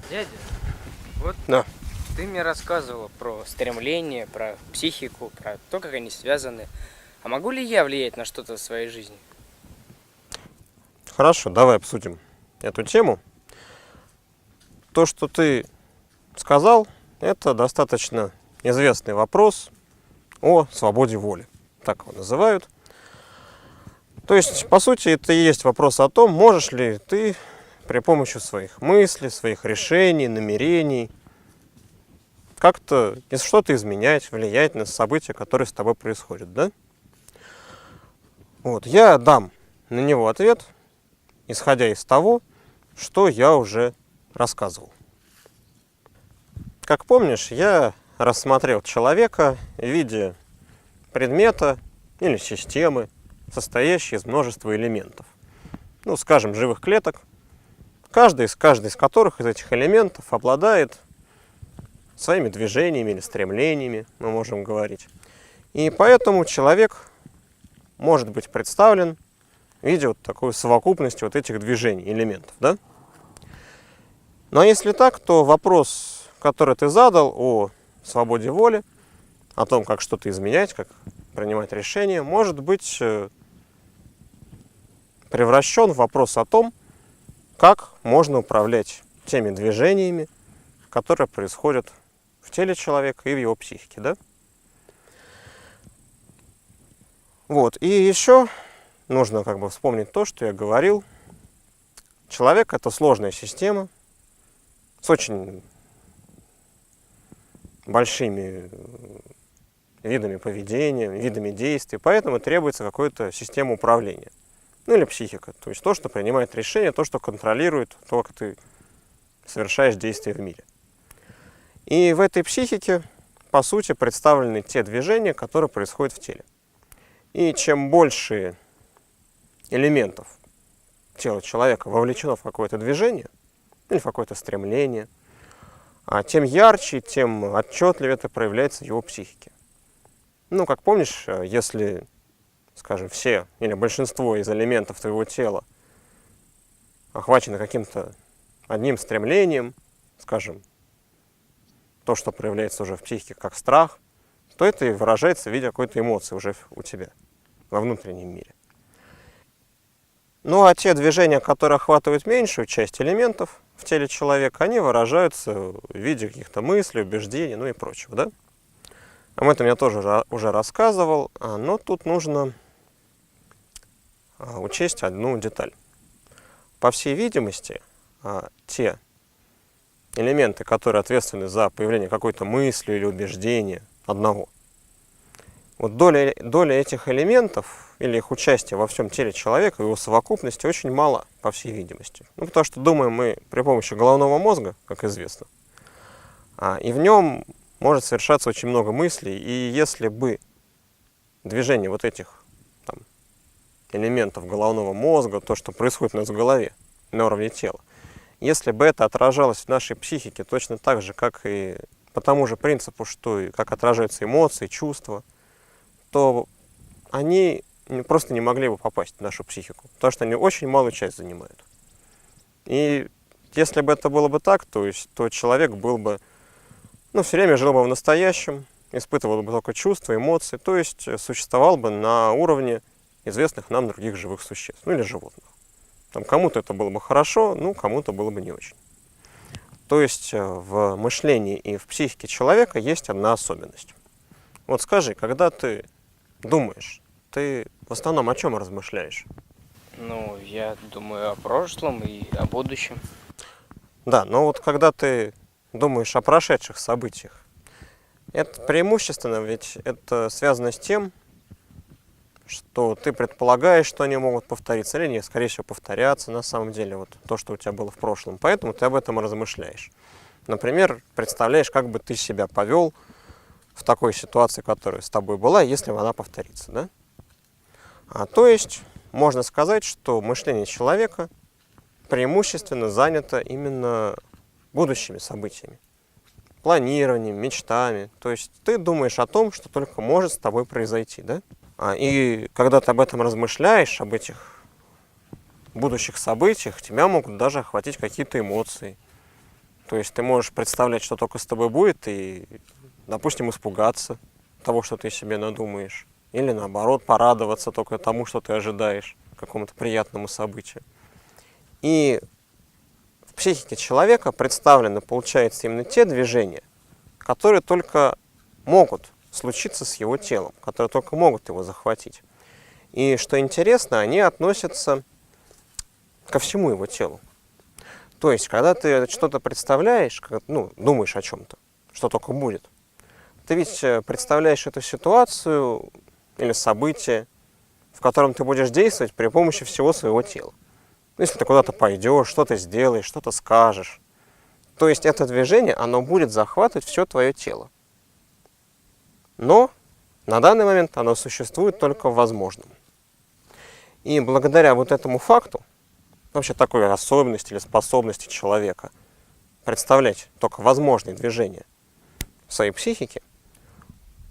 Дядя, вот Да. ты мне рассказывал про стремления, про психику, про то, как они связаны. А могу ли я влиять на что-то в своей жизни? Хорошо, давай обсудим эту тему. То, что ты сказал, это достаточно известный вопрос о свободе воли. Так его называют. То есть, по сути, это и есть вопрос о том, можешь ли ты при помощи своих мыслей, своих решений, намерений как-то что-то изменять, влиять на события, которые с тобой происходят, да? Вот, я дам на него ответ, исходя из того, что я уже рассказывал. Как помнишь, я рассмотрел человека в виде предмета или системы, состоящей из множества элементов. Ну, скажем, живых клеток, каждый из которых из этих элементов обладает своими движениями или стремлениями, мы можем говорить. И поэтому человек может быть представлен в виде вот такой совокупности вот этих движений, элементов, да? Но если так, то вопрос, который ты задал о свободе воли, о том, как что-то изменять, как принимать решения, может быть превращен в вопрос о том, как можно управлять теми движениями, которые происходят в теле человека и в его психике, да? Вот. И еще нужно вспомнить то, что я говорил. Человек – это сложная система с очень большими видами поведения, видами действий, поэтому требуется какая-то система управления. Ну или психика, то есть то, что принимает решения, то, что контролирует то, как ты совершаешь действия в мире. И в этой психике, по сути, представлены те движения, которые происходят в теле. И чем больше элементов тела человека вовлечено в какое-то движение или в какое-то стремление, тем ярче, тем отчетливее это проявляется в его психике. Ну, как помнишь, если, скажем, все или большинство из элементов твоего тела охвачены каким-то одним стремлением, скажем, то, что проявляется уже в психике как страх, то это и выражается в виде какой-то эмоции уже у тебя во внутреннем мире. Ну а те движения, которые охватывают меньшую часть элементов в теле человека, они выражаются в виде каких-то мыслей, убеждений, ну и прочего, да? Об этом я тоже уже рассказывал, но тут нужно учесть одну деталь. По всей видимости, те элементы, которые ответственны за появление какой-то мысли или убеждения одного, вот доля этих элементов или их участие во всем теле человека, его совокупности очень мала, по всей видимости. Ну, потому что думаем мы при помощи головного мозга, как известно, и в нем может совершаться очень много мыслей, и если бы движение вот этих элементов головного мозга, то, что происходит у нас в голове на уровне тела, если бы это отражалось в нашей психике точно так же, как и по тому же принципу, что и как отражаются эмоции, чувства, то они просто не могли бы попасть в нашу психику, потому что они очень малую часть занимают. И если бы это было бы так, то человек был бы, все время жил бы в настоящем, испытывал бы только чувства, эмоции, то есть существовал бы на уровне известных нам других живых существ, или животных. Кому-то это было бы хорошо, кому-то было бы не очень. То есть в мышлении и в психике человека есть одна особенность. Вот скажи, когда ты думаешь, ты в основном о чем размышляешь? Ну, я думаю о прошлом и о будущем. Да, но вот когда ты думаешь о прошедших событиях, это преимущественно, ведь это связано с тем, что ты предполагаешь, что они могут повториться, или нет, скорее всего, повторятся на самом деле, вот то, что у тебя было в прошлом. Поэтому ты об этом размышляешь. Например, представляешь, как бы ты себя повел в такой ситуации, которая с тобой была, если она повторится, да? То есть, можно сказать, что мышление человека преимущественно занято именно будущими событиями, планированием, мечтами. То есть ты думаешь о том, что только может с тобой произойти, да? И когда ты об этом размышляешь, об этих будущих событиях, тебя могут даже охватить какие-то эмоции. То есть ты можешь представлять, что только с тобой будет, и, допустим, испугаться того, что ты себе надумаешь. Или наоборот, порадоваться только тому, что ты ожидаешь, какому-то приятному событию. И в психике человека представлены, получается, именно те движения, которые только могут случиться с его телом, которые только могут его захватить. И что интересно, они относятся ко всему его телу. То есть, когда ты что-то представляешь, думаешь о чем-то, что только будет, ты ведь представляешь эту ситуацию или событие, в котором ты будешь действовать при помощи всего своего тела. Если ты куда-то пойдешь, что-то сделаешь, что-то скажешь, то есть это движение, оно будет захватывать все твое тело. Но на данный момент оно существует только в возможном. И благодаря вот этому факту, вообще такой особенности или способности человека представлять только возможные движения в своей психике,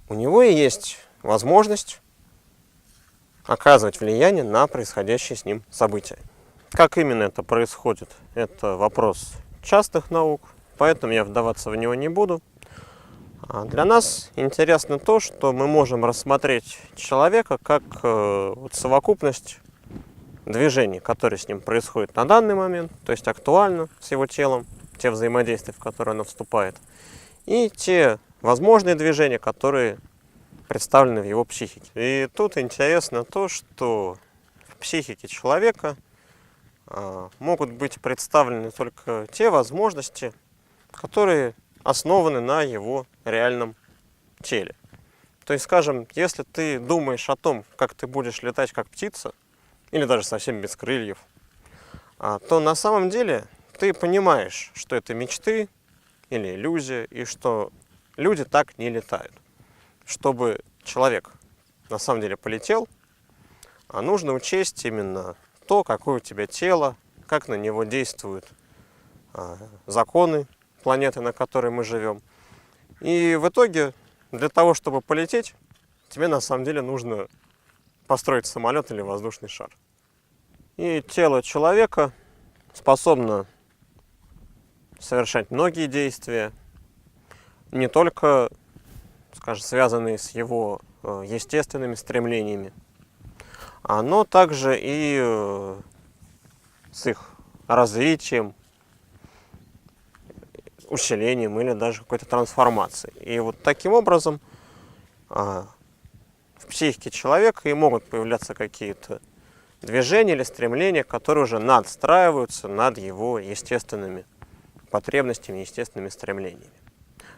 у него и есть возможность оказывать влияние на происходящие с ним события. Как именно это происходит, это вопрос частных наук, поэтому я вдаваться в него не буду. А для нас интересно то, что мы можем рассмотреть человека как совокупность движений, которые с ним происходят на данный момент, то есть актуально с его телом, те взаимодействия, в которые оно вступает, и те возможные движения, которые представлены в его психике. И тут интересно то, что в психике человека могут быть представлены только те возможности, которые основаны на его реальном теле. То есть, скажем, если ты думаешь о том, как ты будешь летать как птица, или даже совсем без крыльев, то на самом деле ты понимаешь, что это мечты или иллюзия, и что люди так не летают. Чтобы человек на самом деле полетел, нужно учесть именно то, какое у тебя тело, как на него действуют законы планеты, на которой мы живем. И в итоге, для того, чтобы полететь, тебе на самом деле нужно построить самолет или воздушный шар. И тело человека способно совершать многие действия, не только, скажем, связанные с его естественными стремлениями, но также и с их развитием, усилением или даже какой-то трансформацией. И вот таким образом в психике человека и могут появляться какие-то движения или стремления, которые уже надстраиваются над его естественными потребностями, естественными стремлениями.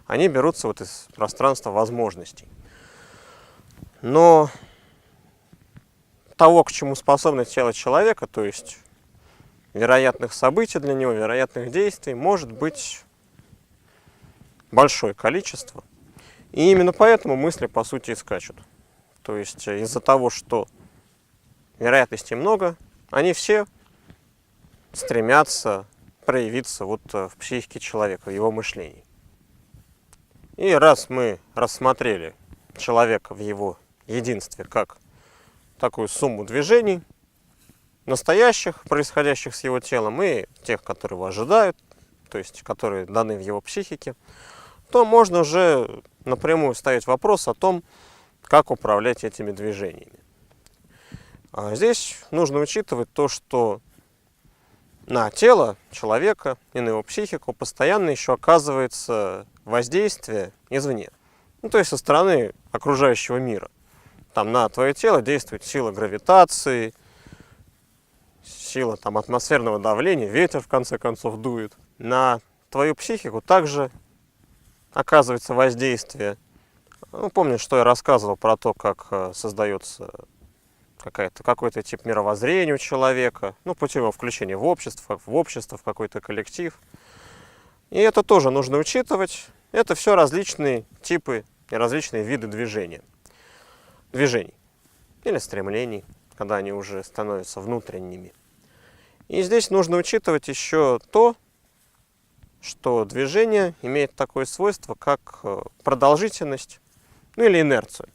Они берутся вот из пространства возможностей. Но того, к чему способно тело человека, то есть вероятных событий для него, вероятных действий, может быть большое количество. И именно поэтому мысли, по сути, и скачут. То есть из-за того, что вероятностей много, они все стремятся проявиться вот в психике человека, в его мышлении. И раз мы рассмотрели человека в его единстве как такую сумму движений, настоящих, происходящих с его телом, и тех, которые его ожидают, то есть которые даны в его психике, то можно уже напрямую ставить вопрос о том, как управлять этими движениями. Здесь нужно учитывать то, что на тело человека и на его психику постоянно еще оказывается воздействие извне, то есть со стороны окружающего мира. Там на твое тело действует сила гравитации, сила атмосферного давления, ветер в конце концов дует. На твою психику также оказывается воздействие. Помнишь, что я рассказывал про то, как создается какой-то тип мировоззрения у человека, путем его включения в общество, в какой-то коллектив. И это тоже нужно учитывать. Это все различные типы и различные виды движений или стремлений, когда они уже становятся внутренними. И здесь нужно учитывать еще то, что движение имеет такое свойство, как продолжительность, или инерцию.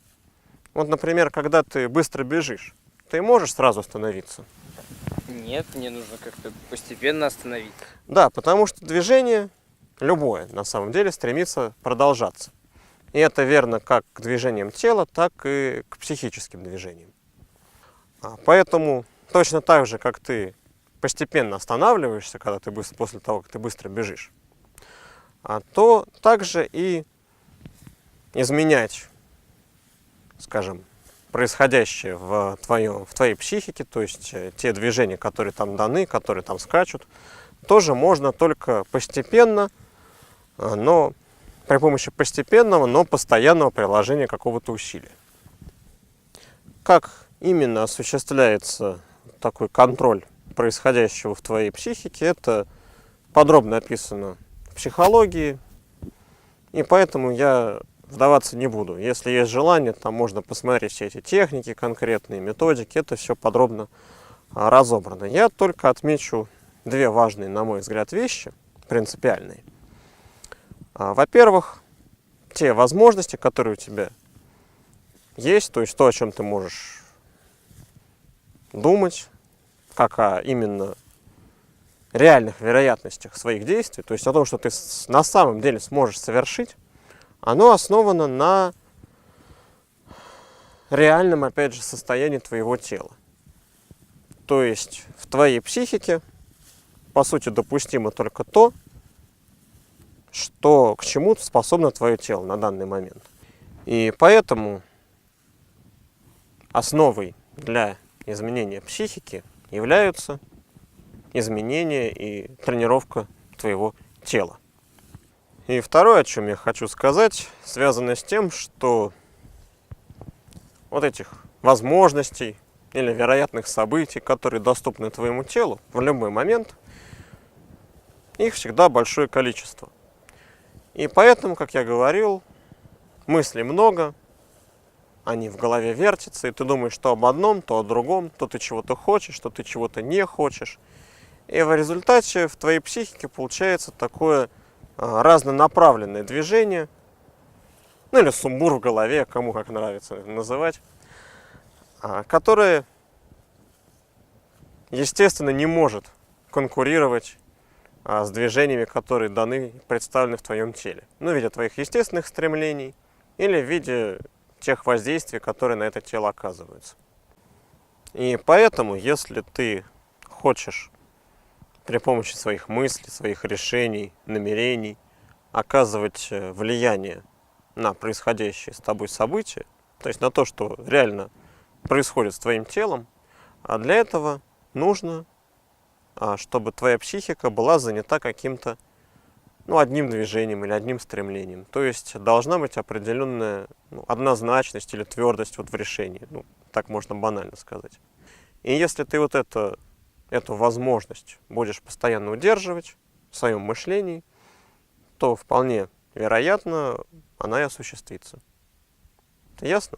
Вот, например, когда ты быстро бежишь, ты можешь сразу остановиться? Нет, мне нужно как-то постепенно остановить. Да, потому что движение любое на самом деле стремится продолжаться. И это верно как к движениям тела, так и к психическим движениям. Поэтому точно так же, как ты постепенно останавливаешься, когда ты после того, как ты быстро бежишь, то также и изменять, скажем, происходящее в твоей психике, то есть те движения, которые там даны, которые там скачут, тоже можно только постепенно, но при помощи постепенного, но постоянного приложения какого-то усилия. Как именно осуществляется такой контроль происходящего в твоей психике, это подробно описано в психологии, и поэтому я вдаваться не буду. Если есть желание, там можно посмотреть все эти техники конкретные, методики, это все подробно разобрано. Я только отмечу две важные, на мой взгляд, вещи, принципиальные. Во-первых, те возможности, которые у тебя есть, то есть то, о чем ты можешь думать, как о именно реальных вероятностях своих действий, то есть о том, что ты на самом деле сможешь совершить, оно основано на реальном, опять же, состоянии твоего тела. То есть в твоей психике, по сути, допустимо только то, к чему способно твое тело на данный момент. И поэтому основой для изменения психики являются изменения и тренировка твоего тела. И второе, о чем я хочу сказать, связано с тем, что вот этих возможностей или вероятных событий, которые доступны твоему телу в любой момент, их всегда большое количество. И поэтому, как я говорил, мыслей много, они в голове вертятся, и ты думаешь то об одном, то о другом, то ты чего-то хочешь, то ты чего-то не хочешь. И в результате в твоей психике получается такое разнонаправленное движение, ну или сумбур в голове, кому как нравится называть, которое, естественно, не может конкурировать с движениями, которые даны, представлены в твоем теле. Ну, в виде твоих естественных стремлений или в виде тех воздействий, которые на это тело оказываются. И поэтому, если ты хочешь при помощи своих мыслей, своих решений, намерений оказывать влияние на происходящее с тобой события, то есть на то, что реально происходит с твоим телом, а для этого нужно, чтобы твоя психика была занята каким-то одним движением или одним стремлением. То есть должна быть определенная однозначность или твердость в решении. Так можно банально сказать. И если ты эту возможность будешь постоянно удерживать в своем мышлении, то вполне вероятно она и осуществится. Это ясно?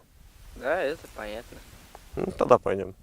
Да, это понятно. Тогда пойдем.